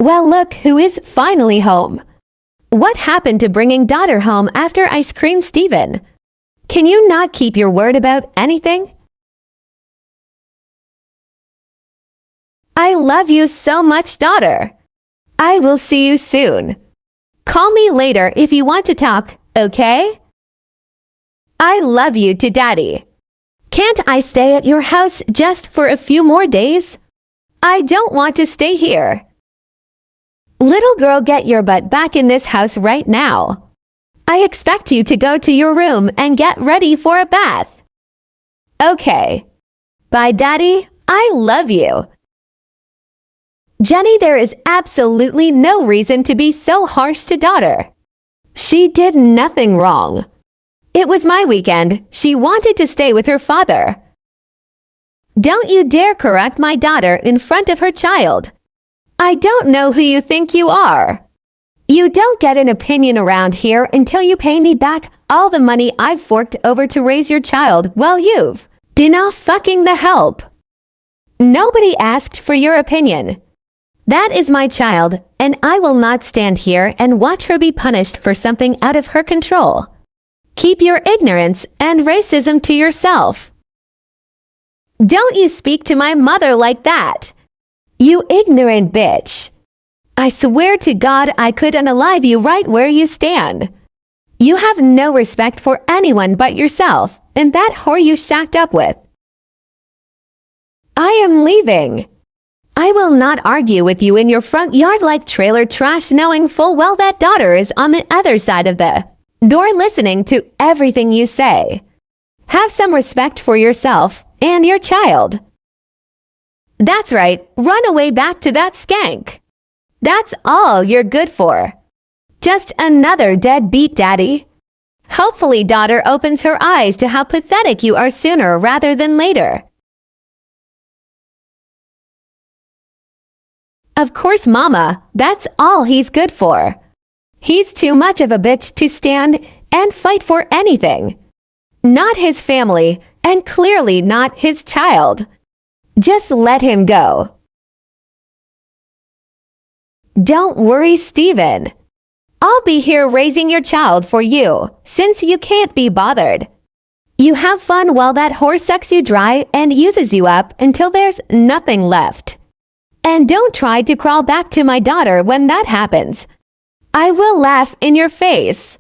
Well, look who is finally home. What happened to bringing daughter home after ice cream, Steven? Can you not keep your word about anything? I love you so much, daughter. I will see you soon. Call me later if you want to talk, okay? I love you to Daddy. Can't I stay at your house just for a few more days? I don't want to stay here. Little girl, get your butt back in this house right now. I expect you to go to your room and get ready for a bath. Okay. Bye, Daddy. I love you. Jenny, there is absolutely no reason to be so harsh to daughter. She did nothing wrong. It was my weekend. She wanted to stay with her father. Don't you dare correct my daughter in front of her child. I don't know who you think you are. You don't get an opinion around here until you pay me back all the money I've forked over to raise your child while you've been off fucking the help. Nobody asked for your opinion. That is my child, and I will not stand here and watch her be punished for something out of her control. Keep your ignorance and racism to yourself. Don't you speak to my mother like that. You ignorant bitch. I swear to God I could unalive you right where you stand. You have no respect for anyone but yourself and that whore you shacked up with. I am leaving. I will not argue with you in your front yard like trailer trash, knowing full well that daughter is on the other side of the door listening to everything you say. Have some respect for yourself and your child. That's right, run away back to that skank. That's all you're good for. Just another deadbeat daddy. Hopefully daughter opens her eyes to how pathetic you are sooner rather than later. Of course, Mama, that's all he's good for. He's too much of a bitch to stand and fight for anything. Not his family, and clearly not his child. Just let him go. Don't worry, Steven. I'll be here raising your child for you, since you can't be bothered. You have fun while that whore sucks you dry and uses you up until there's nothing left. And don't try to crawl back to my daughter when that happens. I will laugh in your face.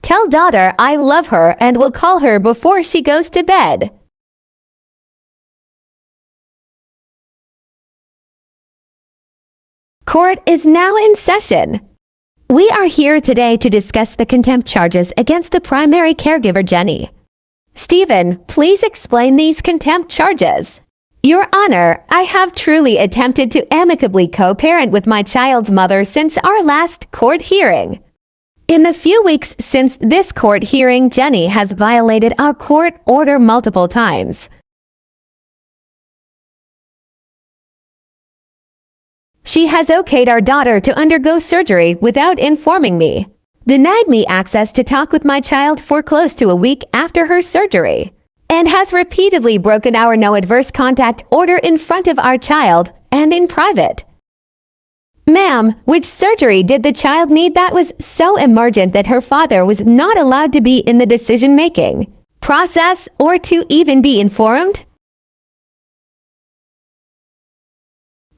Tell daughter I love her and will call her before she goes to bed. Court is now in session. We are here today to discuss the contempt charges against the primary caregiver, Jenny. Steven, please explain these contempt charges. Your Honor, I have truly attempted to amicably co-parent with my child's mother since our last court hearing. In the few weeks since this court hearing, Jenny has violated our court order multiple times. She has okayed our daughter to undergo surgery without informing me, denied me access to talk with my child for close to a week after her surgery, and has repeatedly broken our no adverse contact order in front of our child and in private. Ma'am, which surgery did the child need that was so emergent that her father was not allowed to be in the decision-making process or to even be informed?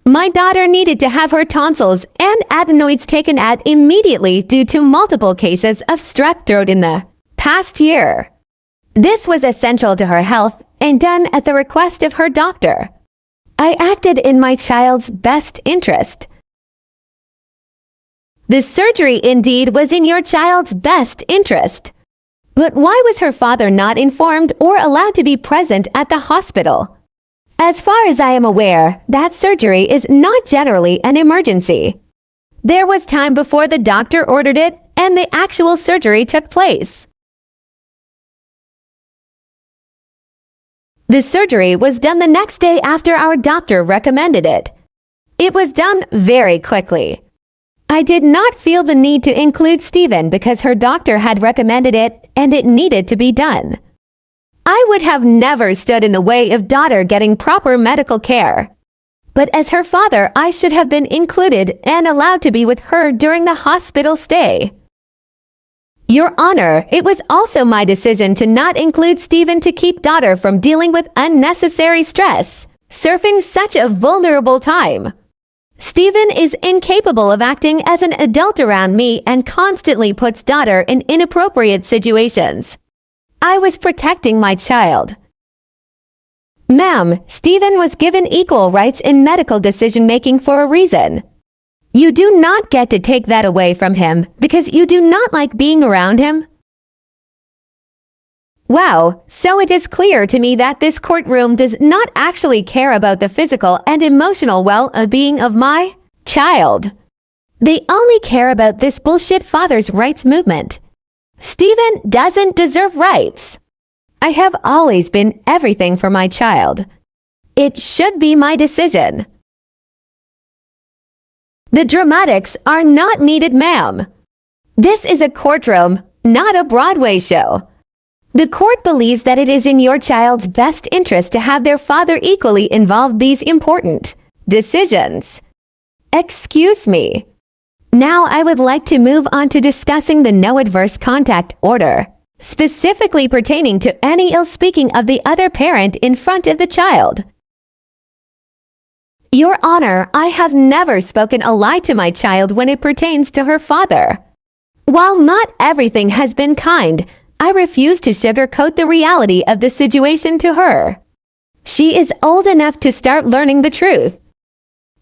My daughter needed to have her tonsils and adenoids taken out immediately due to multiple cases of strep throat in the past year. This was essential to her health and done at the request of her doctor. I acted in my child's best interest. This surgery indeed was in your child's best interest. But why was her father not informed or allowed to be present at the hospital? As far as I am aware, that surgery is not generally an emergency. There was time before the doctor ordered it and the actual surgery took place. The surgery was done the next day after our doctor recommended it. It was done very quickly. I did not feel the need to include Steven because her doctor had recommended it and it needed to be done. I would have never stood in the way of daughter getting proper medical care. But as her father, I should have been included and allowed to be with her during the hospital stay. Your Honor, it was also my decision to not include Stephen to keep daughter from dealing with unnecessary stress, surfing such a vulnerable time. Stephen is incapable of acting as an adult around me and constantly puts daughter in inappropriate situations. I was protecting my child. Ma'am, Stephen was given equal rights in medical decision-making for a reason. You do not get to take that away from him because you do not like being around him. Wow, so it is clear to me that this courtroom does not actually care about the physical and emotional well-being of my child. They only care about this bullshit father's rights movement. Stephen doesn't deserve rights. I have always been everything for my child. It should be my decision. The dramatics are not needed, ma'am. This is a courtroom, not a Broadway show. The court believes that it is in your child's best interest to have their father equally involved these important decisions. Excuse me. Now I would like to move on to discussing the no adverse contact order, specifically pertaining to any ill speaking of the other parent in front of the child. Your Honor, I have never spoken a lie to my child when it pertains to her father. While not everything has been kind, I refuse to sugarcoat the reality of the situation to her. She is old enough to start learning the truth.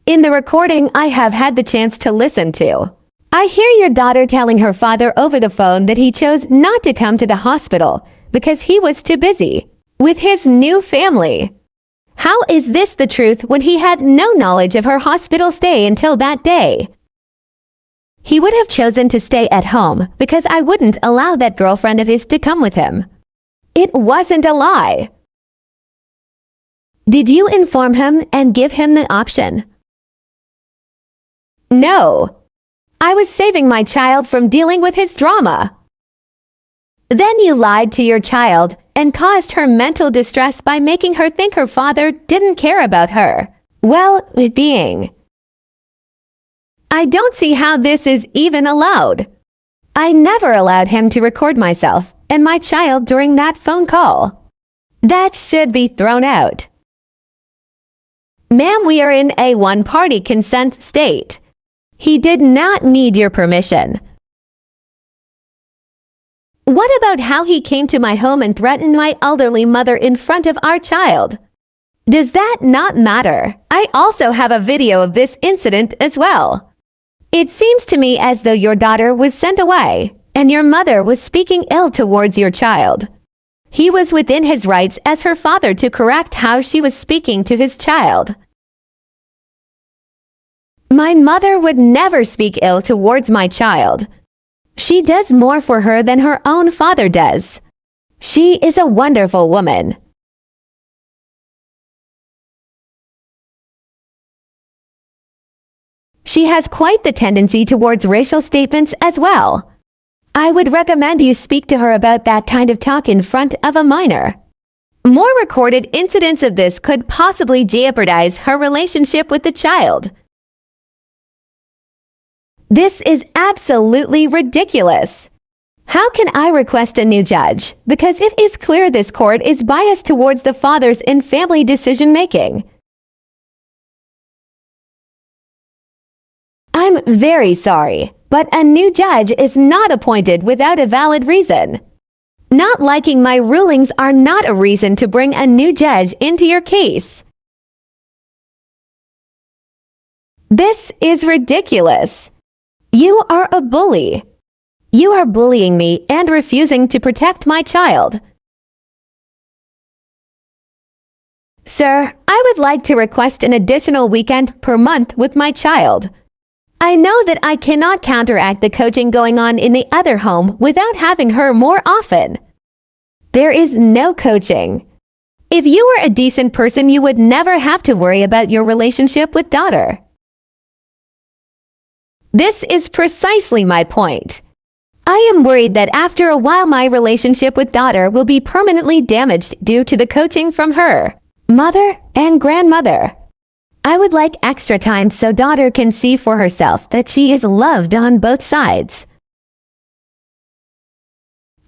In the recording I have had the chance to listen to, I hear your daughter telling her father over the phone that he chose not to come to the hospital because he was too busy with his new family. How is this the truth when he had no knowledge of her hospital stay until that day? He would have chosen to stay at home because I wouldn't allow that girlfriend of his to come with him. It wasn't a lie. Did you inform him and give him the option? No. I was saving my child from dealing with his drama. Then you lied to your child and caused her mental distress by making her think her father didn't care about her well-being. I don't see how this is even allowed. I never allowed him to record myself and my child during that phone call. That should be thrown out. Ma'am, we are in a one-party consent state. He did not need your permission. What about how he came to my home and threatened my elderly mother in front of our child? Does that not matter? I also have a video of this incident as well. It seems to me as though your daughter was sent away, and your mother was speaking ill towards your child. He was within his rights as her father to correct how she was speaking to his child. My mother would never speak ill towards my child. She does more for her than her own father does. She is a wonderful woman. She has quite the tendency towards racial statements as well. I would recommend you speak to her about that kind of talk in front of a minor. More recorded incidents of this could possibly jeopardize her relationship with the child. This is absolutely ridiculous. How can I request a new judge? Because it is clear this court is biased towards the fathers in family decision-making. I'm very sorry, but a new judge is not appointed without a valid reason. Not liking my rulings are not a reason to bring a new judge into your case. This is ridiculous. You are a bully. You are bullying me and refusing to protect my child. Sir, I would like to request an additional weekend per month with my child. I know that I cannot counteract the coaching going on in the other home without having her more often. There is no coaching. If you were a decent person, you would never have to worry about your relationship with daughter. This is precisely my point. I am worried that after a while my relationship with daughter will be permanently damaged due to the coaching from her mother and grandmother. I would like extra time so daughter can see for herself that she is loved on both sides.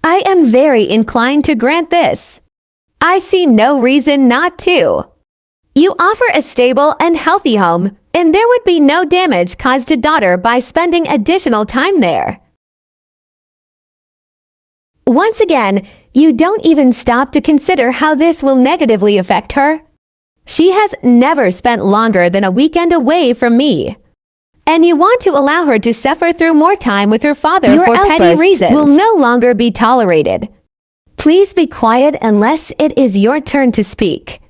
I am very inclined to grant this. I see no reason not to. You offer a stable and healthy home, and there would be no damage caused to daughter by spending additional time there. Once again, you don't even stop to consider how this will negatively affect her. She has never spent longer than a weekend away from me. And you want to allow her to suffer through more time with her father for petty reasons will no longer be tolerated. Please be quiet unless it is your turn to speak.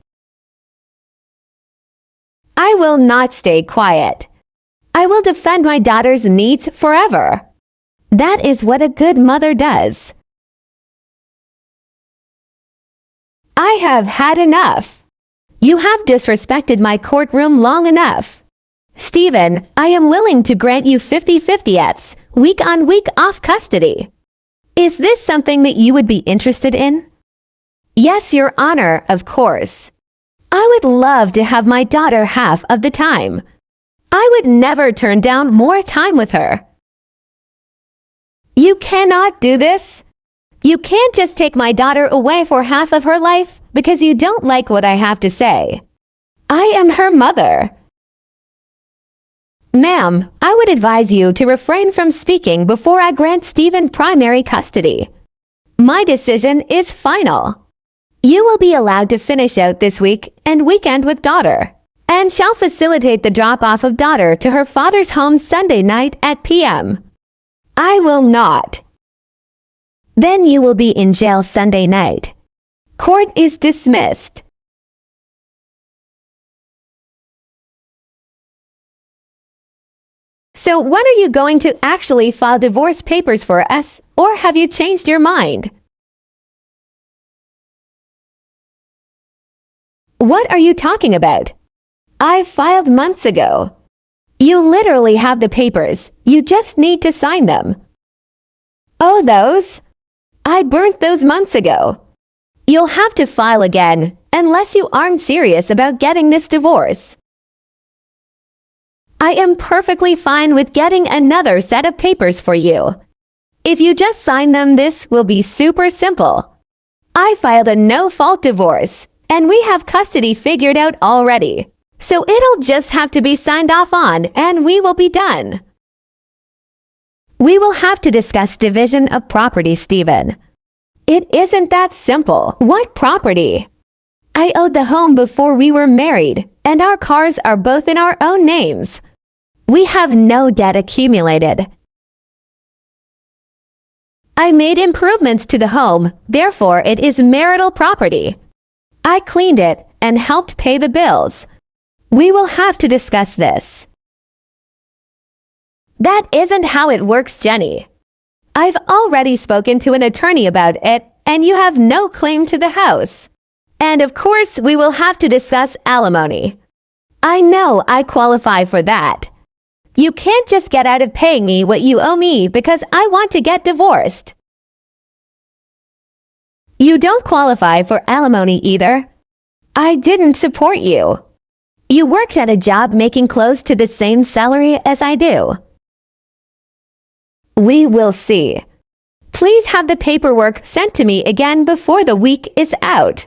I will not stay quiet. I will defend my daughter's needs forever. That is what a good mother does. I have had enough. You have disrespected my courtroom long enough. Stephen, I am willing to grant you 50/50ths, week on week off custody. Is this something that you would be interested in? Yes, Your Honor, of course. I would love to have my daughter half of the time. I would never turn down more time with her. You cannot do this. You can't just take my daughter away for half of her life because you don't like what I have to say. I am her mother. Ma'am, I would advise you to refrain from speaking before I grant Stephen primary custody. My decision is final. You will be allowed to finish out this week and weekend with daughter, and shall facilitate the drop-off of daughter to her father's home Sunday night at p.m. I will not. Then you will be in jail Sunday night. Court is dismissed. So when are you going to actually file divorce papers for us, or have you changed your mind? What are you talking about? I filed months ago. You literally have the papers, you just need to sign them. Oh, those? I burnt those months ago. You'll have to file again, unless you aren't serious about getting this divorce. I am perfectly fine with getting another set of papers for you. If you just sign them, this will be super simple. I filed a no-fault divorce, and we have custody figured out already. So it'll just have to be signed off on, and we will be done. We will have to discuss division of property, Stephen. It isn't that simple. What property? I owed the home before we were married, and our cars are both in our own names. We have no debt accumulated. I made improvements to the home, therefore it is marital property. I cleaned it and helped pay the bills. We will have to discuss this. That isn't how it works, Jenny. I've already spoken to an attorney about it, and you have no claim to the house. And of course, we will have to discuss alimony. I know I qualify for that. You can't just get out of paying me what you owe me because I want to get divorced. You don't qualify for alimony either. I didn't support you. You worked at a job making close to the same salary as I do. We will see. Please have the paperwork sent to me again before the week is out.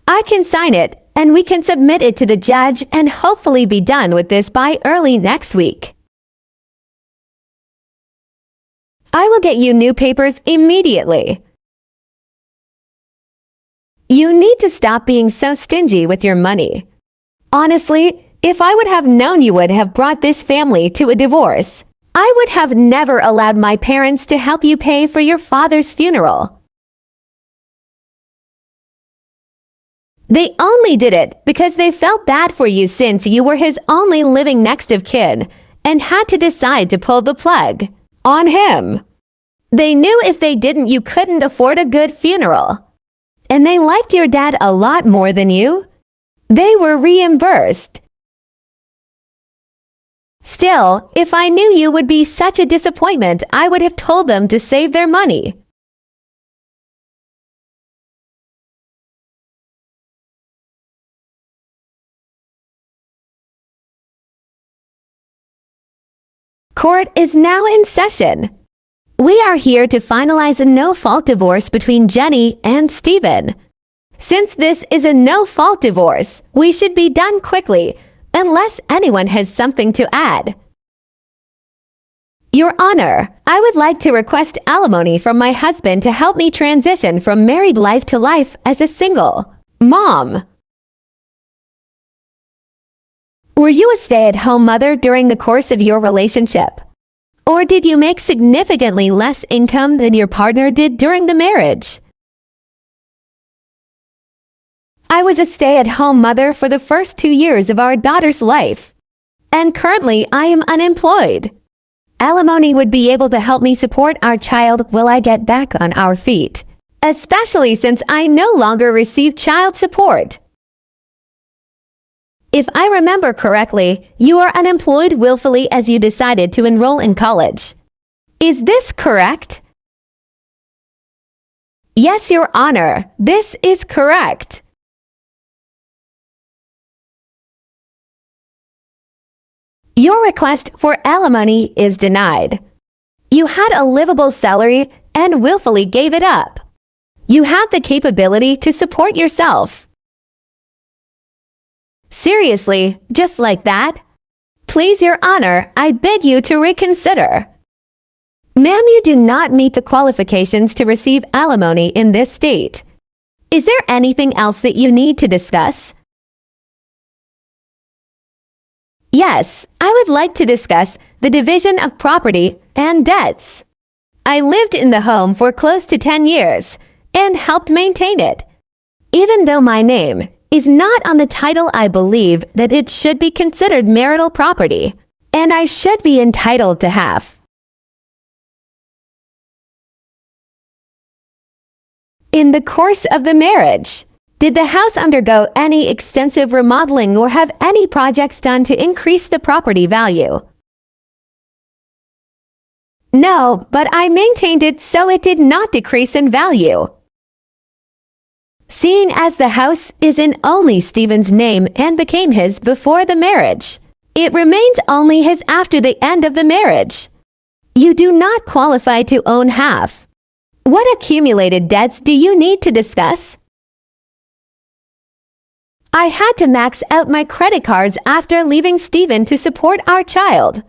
I can sign it, and we can submit it to the judge and hopefully be done with this by early next week. I will get you new papers immediately. You need to stop being so stingy with your money. Honestly, if I would have known you would have brought this family to a divorce, I would have never allowed my parents to help you pay for your father's funeral. They only did it because they felt bad for you since you were his only living next of kin and had to decide to pull the plug on him. They knew if they didn't, you couldn't afford a good funeral. And they liked your dad a lot more than you. They were reimbursed. Still, if I knew you would be such a disappointment, I would have told them to save their money. Court is now in session. We are here to finalize a no-fault divorce between Jenny and Stephen. Since this is a no-fault divorce, we should be done quickly, unless anyone has something to add. Your Honor, I would like to request alimony from my husband to help me transition from married life to life as a single mom. Were you a stay-at-home mother during the course of your relationship? Or did you make significantly less income than your partner did during the marriage? I was a stay-at-home mother for the first 2 years of our daughter's life, and currently I am unemployed. Alimony would be able to help me support our child while I get back on our feet, especially since I no longer receive child support. If I remember correctly, you are unemployed willfully as you decided to enroll in college. Is this correct? Yes, Your Honor, this is correct. Your request for alimony is denied. You had a livable salary and willfully gave it up. You have the capability to support yourself. Seriously, just like that? Please, Your Honor, I beg you to reconsider. Ma'am, you do not meet the qualifications to receive alimony in this state. Is there anything else that you need to discuss? Yes, I would like to discuss the division of property and debts. I lived in the home for close to 10 years and helped maintain it. Even though my name is not on the title, I believe that it should be considered marital property, and I should be entitled to half. In the course of the marriage, did the house undergo any extensive remodeling or have any projects done to increase the property value? No, but I maintained it so it did not decrease in value. Seeing as the house is in only Stephen's name and became his before the marriage, it remains only his after the end of the marriage. You do not qualify to own half. What accumulated debts do you need to discuss? I had to max out my credit cards after leaving Stephen to support our child.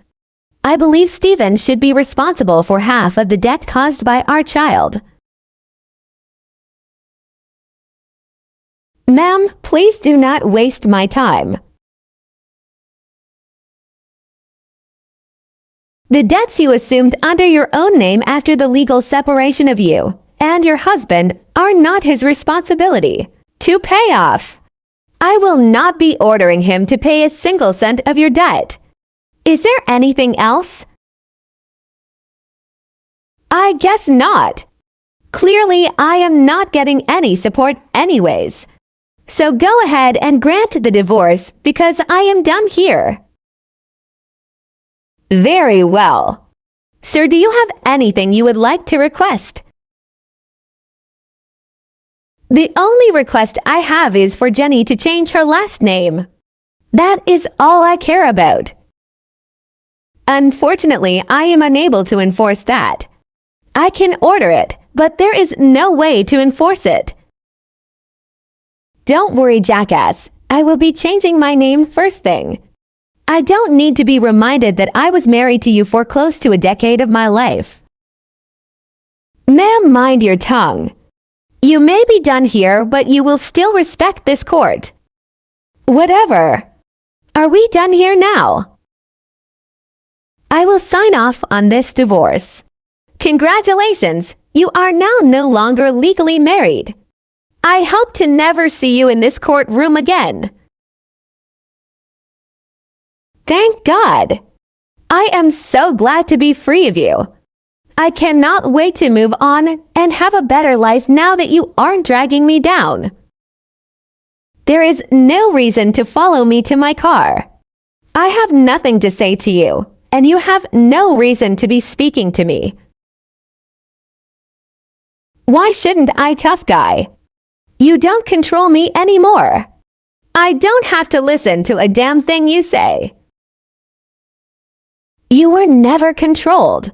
I believe Stephen should be responsible for half of the debt caused by our child. Ma'am, please do not waste my time. The debts you assumed under your own name after the legal separation of you and your husband are not his responsibility to pay off. I will not be ordering him to pay a single cent of your debt. Is there anything else? I guess not. Clearly, I am not getting any support anyways. So go ahead and grant the divorce because I am done here. Very well. Sir, do you have anything you would like to request? The only request I have is for Jenny to change her last name. That is all I care about. Unfortunately, I am unable to enforce that. I can order it, but there is no way to enforce it. Don't worry, jackass. I will be changing my name first thing. I don't need to be reminded that I was married to you for close to a decade of my life. Ma'am, mind your tongue. You may be done here, but you will still respect this court. Whatever. Are we done here now? I will sign off on this divorce. Congratulations, you are now no longer legally married. I hope to never see you in this courtroom again. Thank God. I am so glad to be free of you. I cannot wait to move on and have a better life now that you aren't dragging me down. There is no reason to follow me to my car. I have nothing to say to you, and you have no reason to be speaking to me. Why shouldn't I, tough guy? You don't control me anymore. I don't have to listen to a damn thing you say. You were never controlled.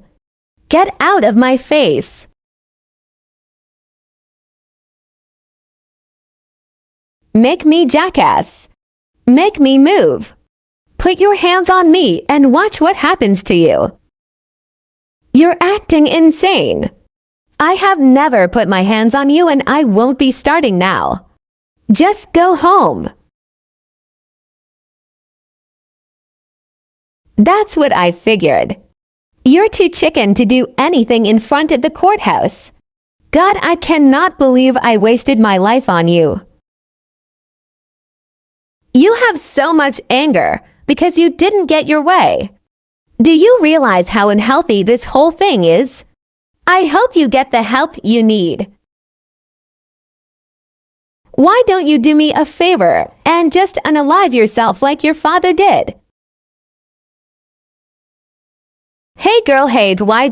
Get out of my face. Make me jackass. Make me move. Put your hands on me and watch what happens to you. You're acting insane. I have never put my hands on you and I won't be starting now. Just go home. That's what I figured. You're too chicken to do anything in front of the courthouse. God, I cannot believe I wasted my life on you. You have so much anger because you didn't get your way. Do you realize how unhealthy this whole thing is? I hope you get the help you need. Why don't you do me a favor and just unalive yourself like your father did? Hey girl, hey, why,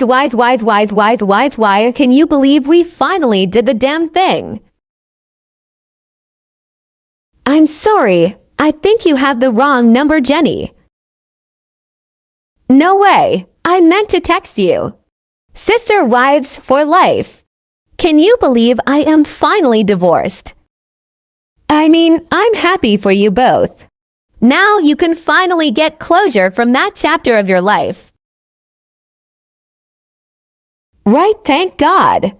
can you believe we finally did the damn thing? I'm sorry, I think you have the wrong number, Jenny. No way, I meant to text you. Sister wives for life. Can you believe I am finally divorced? I mean, I'm happy for you both. Now you can finally get closure from that chapter of your life. Right, thank God.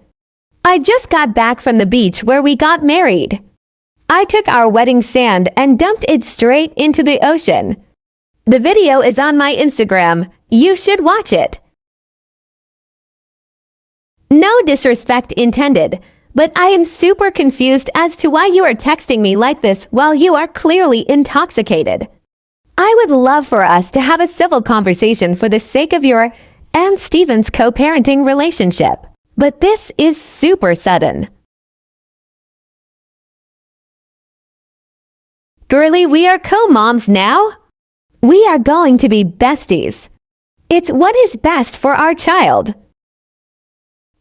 I just got back from the beach where we got married. I took our wedding sand and dumped it straight into the ocean. The video is on my Instagram. You should watch it. No disrespect intended, but I am super confused as to why you are texting me like this while you are clearly intoxicated. I would love for us to have a civil conversation for the sake of your and Steven's co-parenting relationship, but this is super sudden. Girlie, we are co-moms now? We are going to be besties. It's what is best for our child.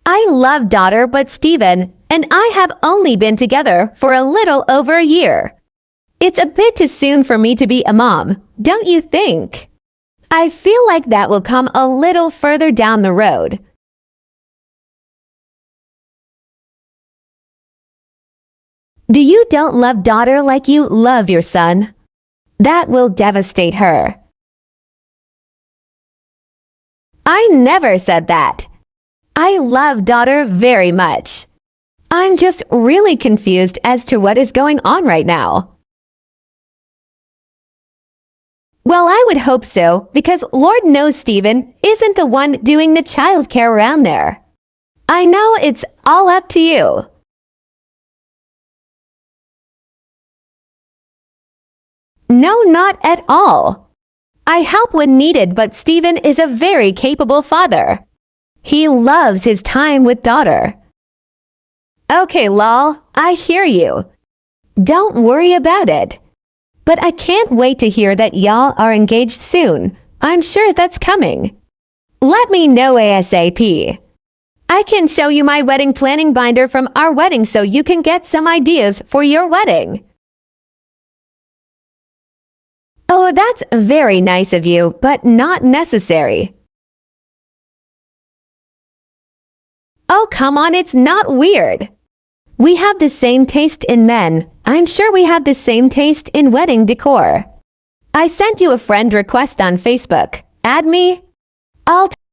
I love daughter, but Steven and I have only been together for a little over a year. It's a bit too soon for me to be a mom, don't you think? I feel like that will come a little further down the road. Do you don't love daughter like you love your son? That will devastate her. I never said that. I love daughter very much. I'm just really confused as to what is going on right now. Well, I would hope so, because Lord knows Steven isn't the one doing the childcare around there. I know it's all up to you. No, not at all. I help when needed, but Steven is a very capable father. He loves his time with daughter. Okay, lol, I hear you. Don't worry about it. But I can't wait to hear that y'all are engaged soon. I'm sure that's coming. Let me know ASAP. I can show you my wedding planning binder from our wedding so you can get some ideas for your wedding. Oh, that's very nice of you, but not necessary. Oh, come on, it's not weird. We have the same taste in men. I'm sure we have the same taste in wedding decor. I sent you a friend request on Facebook. Add me. I'll